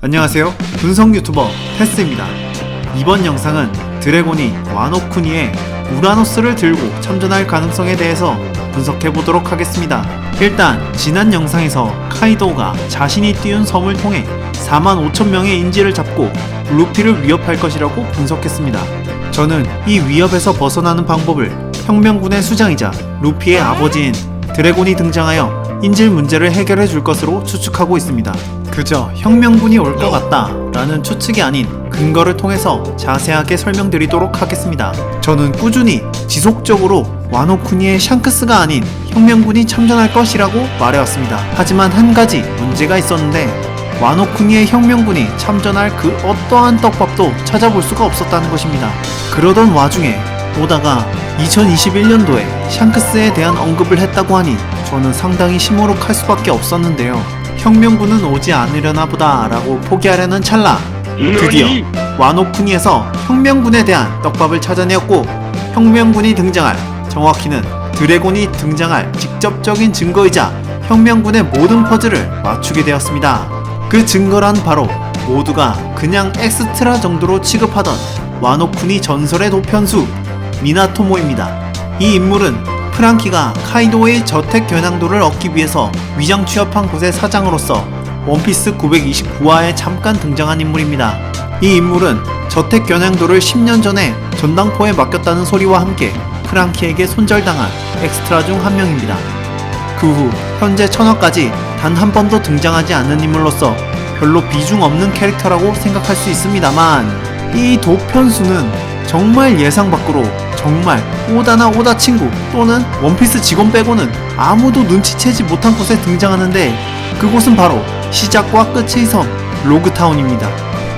안녕하세요, 분석 유튜버 테스입니다. 이번 영상은 드래곤이 와노쿠니의 우라노스를 들고 참전할 가능성에 대해서 분석해보도록 하겠습니다. 일단 지난 영상에서 카이도우가 자신이 띄운 섬을 통해 45,000명의 인지를 잡고 루피를 위협할 것이라고 분석했습니다. 저는 이 위협에서 벗어나는 방법을 혁명군의 수장이자 루피의 아버지인 드래곤이 등장하여 인질 문제를 해결해 줄 것으로 추측하고 있습니다. 그저 혁명군이 올 것 같다 라는 추측이 아닌 근거를 통해서 자세하게 설명드리도록 하겠습니다. 저는 꾸준히 지속적으로 와노쿠니의 샹크스가 아닌 혁명군이 참전할 것이라고 말해왔습니다. 하지만 한 가지 문제가 있었는데 와노쿠니의 혁명군이 참전할 그 어떠한 떡밥도 찾아볼 수가 없었다는 것입니다. 그러던 와중에 오다가 2021년도에 샹크스에 대한 언급을 했다고 하니 저는 상당히 시무룩할 수밖에 없었는데요. 혁명군은 오지 않으려나 보다 라고 포기하려는 찰나 드디어 와노쿠니에서 혁명군에 대한 떡밥을 찾아내었고, 혁명군이 등장할, 정확히는 드래곤이 등장할 직접적인 증거이자 혁명군의 모든 퍼즐을 맞추게 되었습니다. 그 증거란 바로 모두가 그냥 엑스트라 정도로 취급하던 와노쿠니 전설의 도편수 미나토모입니다. 이 인물은 프랑키가 카이도우의 저택 겨냥도를 얻기 위해서 위장 취업한 곳의 사장으로서 원피스 929화에 잠깐 등장한 인물입니다. 이 인물은 저택 겨냥도를 10년 전에 전당포에 맡겼다는 소리와 함께 프랑키에게 손절당한 엑스트라 중 한 명입니다. 그 후 현재 1000화까지 단 한 번도 등장하지 않는 인물로서 별로 비중 없는 캐릭터라고 생각할 수 있습니다만, 이 도편수는 정말 예상 밖으로 정말 오다나 오다 친구 또는 원피스 직원 빼고는 아무도 눈치채지 못한 곳에 등장하는데, 그곳은 바로 시작과 끝의 섬 로그타운입니다.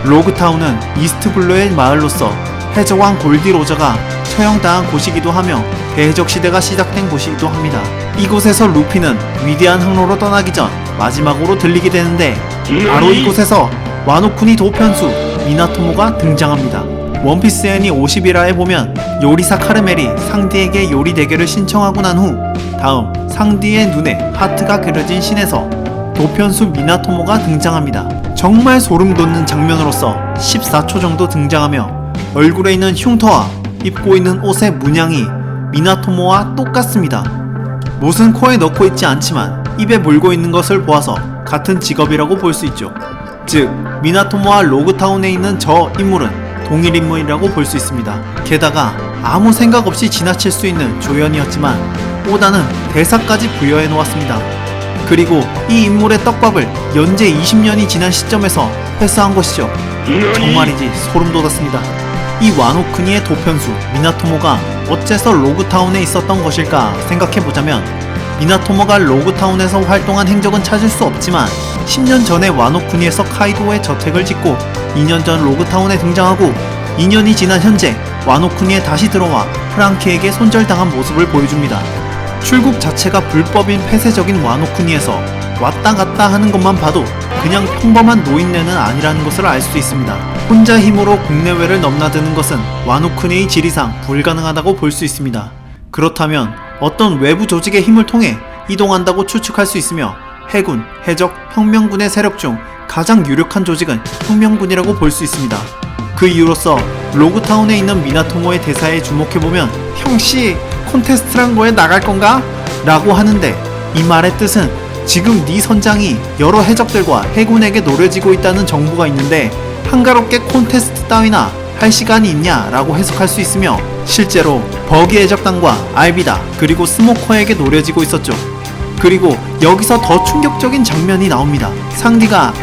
로그타운은 이스트블루의 마을로서 해적왕 골디로저가 처형당한 곳이기도 하며 대해적 시대가 시작된 곳이기도 합니다. 이곳에서 루피는 위대한 항로로 떠나기 전 마지막으로 들리게 되는데, 바로 이곳에서 와노쿠니 도편수 미나토모가 등장합니다. 원피스 애니 51화에 보면 요리사 카르멜이 상디에게 요리 대결을 신청하고 난 후 다음 상디의 눈에 하트가 그려진 씬에서 도편수 미나토모가 등장합니다. 정말 소름 돋는 장면으로서 14초 정도 등장하며 얼굴에 있는 흉터와 입고 있는 옷의 문양이 미나토모와 똑같습니다. 못은 코에 넣고 있지 않지만 입에 물고 있는 것을 보아서 같은 직업이라고 볼 수 있죠. 즉 미나토모와 로그타운에 있는 저 인물은 동일 인물이라고 볼 수 있습니다. 게다가 아무 생각 없이 지나칠 수 있는 조연이었지만 오다는 대사까지 부여해 놓았습니다. 그리고 이 인물의 떡밥을 연재 20년이 지난 시점에서 회수한 것이죠. 정말이지 소름 돋았습니다. 이 와노쿠니의 도편수 미나토모가 어째서 로그타운에 있었던 것일까 생각해보자면, 미나토모가 로그타운에서 활동한 행적은 찾을 수 없지만 10년 전에 와노쿠니에서 카이도우의 저택을 짓고 2년 전 로그타운에 등장하고 2년이 지난 현재 와노쿠니에 다시 들어와 프랑키에게 손절당한 모습을 보여줍니다. 출국 자체가 불법인 폐쇄적인 와노쿠니에서 왔다 갔다 하는 것만 봐도 그냥 평범한 노인네는 아니라는 것을 알 수 있습니다. 혼자 힘으로 국내외를 넘나드는 것은 와노쿠니의 지리상 불가능하다고 볼 수 있습니다. 그렇다면 어떤 외부 조직의 힘을 통해 이동한다고 추측할 수 있으며, 해군, 해적, 혁명군의 세력 중 가장 유력한 조직은 혁명군이라고 볼 수 있습니다. 그 이유로서 로그타운에 있는 미나토모의 대사에 주목해보면 형씨 콘테스트란 거에 나갈 건가? 라고 하는데, 이 말의 뜻은 지금 네 선장이 여러 해적들과 해군에게 노려지고 있다는 정보가 있는데 한가롭게 콘테스트 따위나 할 시간이 있냐 라고 해석할 수 있으며, 실제로 버기 해적단과 알비다 그리고 스모커에게 노려지고 있었죠. 그리고 여기서 더 충격적인 장면이 나옵니다. 상디가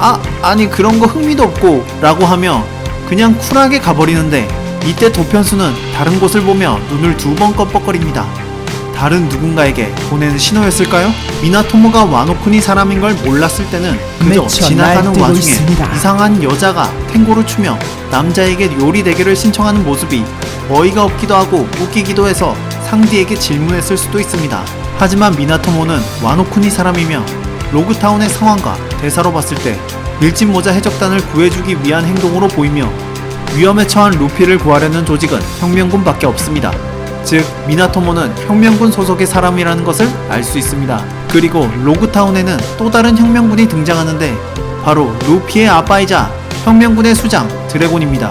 아니 그런 거 흥미도 없고 라고 하며 그냥 쿨하게 가버리는데, 이때 도편수는 다른 곳을 보며 눈을 2번 껌뻑거립니다. 다른 누군가에게 보내는 신호였을까요? 미나토모가 와노쿠니 사람인 걸 몰랐을 때는 그저 지나가는 와중에 있습니다. 이상한 여자가 탱고를 추며 남자에게 요리 대결을 신청하는 모습이 어이가 없기도 하고 웃기기도 해서 상디에게 질문했을 수도 있습니다. 하지만 미나토모는 와노쿠니 사람이며 로그타운의 상황과 대사로 봤을 때 밀짚모자 해적단을 구해주기 위한 행동으로 보이며, 위험에 처한 루피를 구하려는 조직은 혁명군밖에 없습니다. 즉 미나토모는 혁명군 소속의 사람이라는 것을 알 수 있습니다. 그리고 로그타운에는 또 다른 혁명군이 등장하는데, 바로 루피의 아빠이자 혁명군의 수장 드래곤입니다.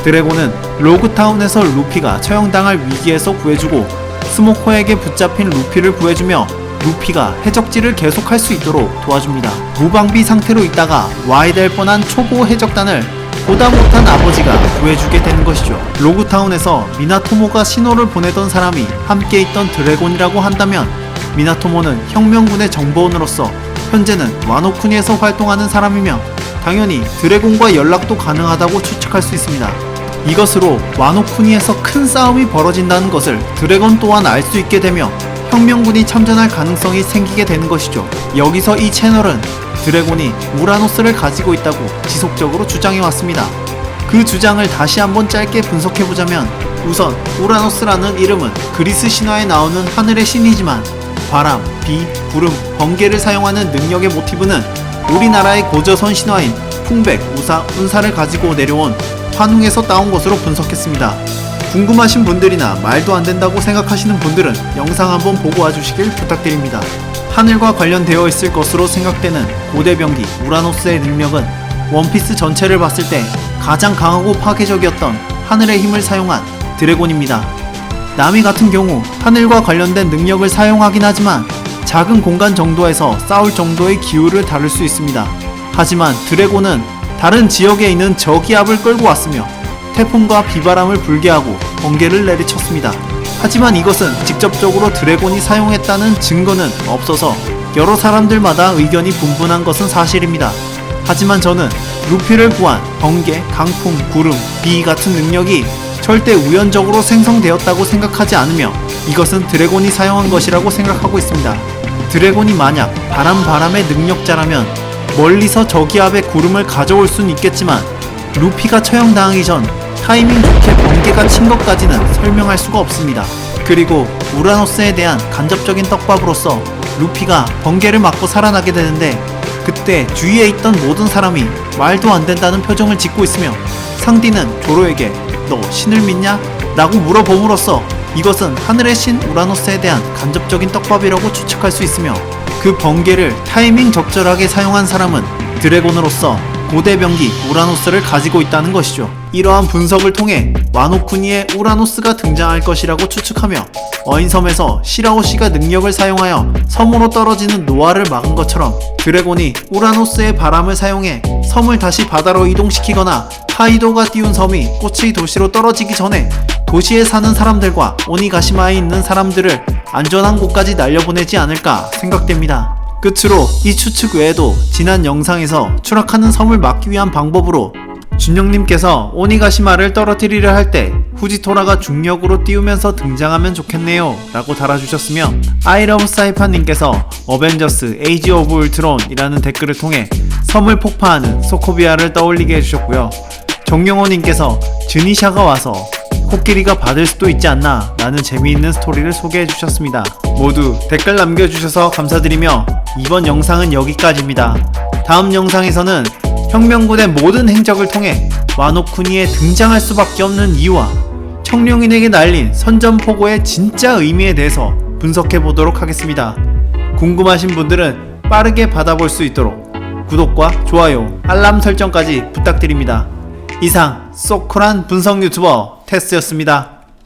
드래곤은 로그타운에서 루피가 처형당할 위기에서 구해주고 스모커에게 붙잡힌 루피를 구해주며 루피가 해적지를 계속할 수 있도록 도와줍니다. 무방비 상태로 있다가 와야 될 뻔한 초보 해적단을 보다 못한 아버지가 구해주게 되는 것이죠. 로그타운에서 미나토모가 신호를 보내던 사람이 함께 있던 드래곤이라고 한다면 미나토모는 혁명군의 정보원으로서 현재는 와노쿠니에서 활동하는 사람이며 당연히 드래곤과 연락도 가능하다고 추측할 수 있습니다. 이것으로 와노쿠니에서 큰 싸움이 벌어진다는 것을 드래곤 또한 알 수 있게 되며 혁명군이 참전할 가능성이 생기게 되는 것이죠. 여기서 이 채널은 드래곤이 우라노스를 가지고 있다고 지속적으로 주장해왔습니다. 그 주장을 다시 한번 짧게 분석해보자면 우선 우라노스라는 이름은 그리스 신화에 나오는 하늘의 신이지만 바람, 비, 구름, 번개를 사용하는 능력의 모티브는 우리나라의 고조선 신화인 풍백, 우사, 운사를 가지고 내려온 환웅에서 따온 것으로 분석했습니다. 궁금하신 분들이나 말도 안 된다고 생각하시는 분들은 영상 한번 보고 와주시길 부탁드립니다. 하늘과 관련되어 있을 것으로 생각되는 고대 병기 우라노스의 능력은 원피스 전체를 봤을 때 가장 강하고 파괴적이었던 하늘의 힘을 사용한 드래곤입니다. 나미 같은 경우 하늘과 관련된 능력을 사용하긴 하지만 작은 공간 정도에서 싸울 정도의 기후를 다룰 수 있습니다. 하지만 드래곤은 다른 지역에 있는 저기압을 끌고 왔으며 태풍과 비바람을 불게 하고 번개를 내리쳤습니다. 하지만 이것은 직접적으로 드래곤이 사용했다는 증거는 없어서 여러 사람들마다 의견이 분분한 것은 사실입니다. 하지만 저는 루피를 구한 번개, 강풍, 구름, 비 같은 능력이 절대 우연적으로 생성되었다고 생각하지 않으며 이것은 드래곤이 사용한 것이라고 생각하고 있습니다. 드래곤이 만약 바람의 능력자라면 멀리서 저기압의 구름을 가져올 수는 있겠지만 루피가 처형당하기 전 타이밍 좋게 번개가 친 것까지는 설명할 수가 없습니다. 그리고 우라노스에 대한 간접적인 떡밥으로서 루피가 번개를 맞고 살아나게 되는데 그때 주위에 있던 모든 사람이 말도 안 된다는 표정을 짓고 있으며 상디는 조로에게 너 신을 믿냐? 라고 물어봄으로써 이것은 하늘의 신 우라노스에 대한 간접적인 떡밥이라고 추측할 수 있으며 그 번개를 타이밍 적절하게 사용한 사람은 드래곤으로서 고대 병기 우라노스를 가지고 있다는 것이죠. 이러한 분석을 통해 와노쿠니에 우라노스가 등장할 것이라고 추측하며 어인섬에서 시라오시가 능력을 사용하여 섬으로 떨어지는 노아를 막은 것처럼 드래곤이 우라노스의 바람을 사용해 섬을 다시 바다로 이동시키거나 카이도가 띄운 섬이 꼬치 도시로 떨어지기 전에 도시에 사는 사람들과 오니가시마에 있는 사람들을 안전한 곳까지 날려보내지 않을까 생각됩니다. 끝으로 이 추측 외에도 지난 영상에서 추락하는 섬을 막기 위한 방법으로 준영님께서 오니가시마를 떨어뜨리려 할 때 후지토라가 중력으로 띄우면서 등장하면 좋겠네요 라고 달아주셨으며 아이러브사이파님께서 어벤져스 에이지 오브 울트론 이라는 댓글을 통해 섬을 폭파하는 소코비아를 떠올리게 해주셨고요. 정영호님께서 즈니샤가 와서 코끼리가 받을 수도 있지 않나 라는 재미있는 스토리를 소개해 주셨습니다. 모두 댓글 남겨주셔서 감사드리며 이번 영상은 여기까지입니다. 다음 영상에서는 혁명군의 모든 행적을 통해 와노쿠니에 등장할 수밖에 없는 이유와 청룡인에게 날린 선전포고의 진짜 의미에 대해서 분석해 보도록 하겠습니다. 궁금하신 분들은 빠르게 받아볼 수 있도록 구독과 좋아요, 알람 설정까지 부탁드립니다. 이상 쏘쿨한 분석 유튜버 테스였습니다.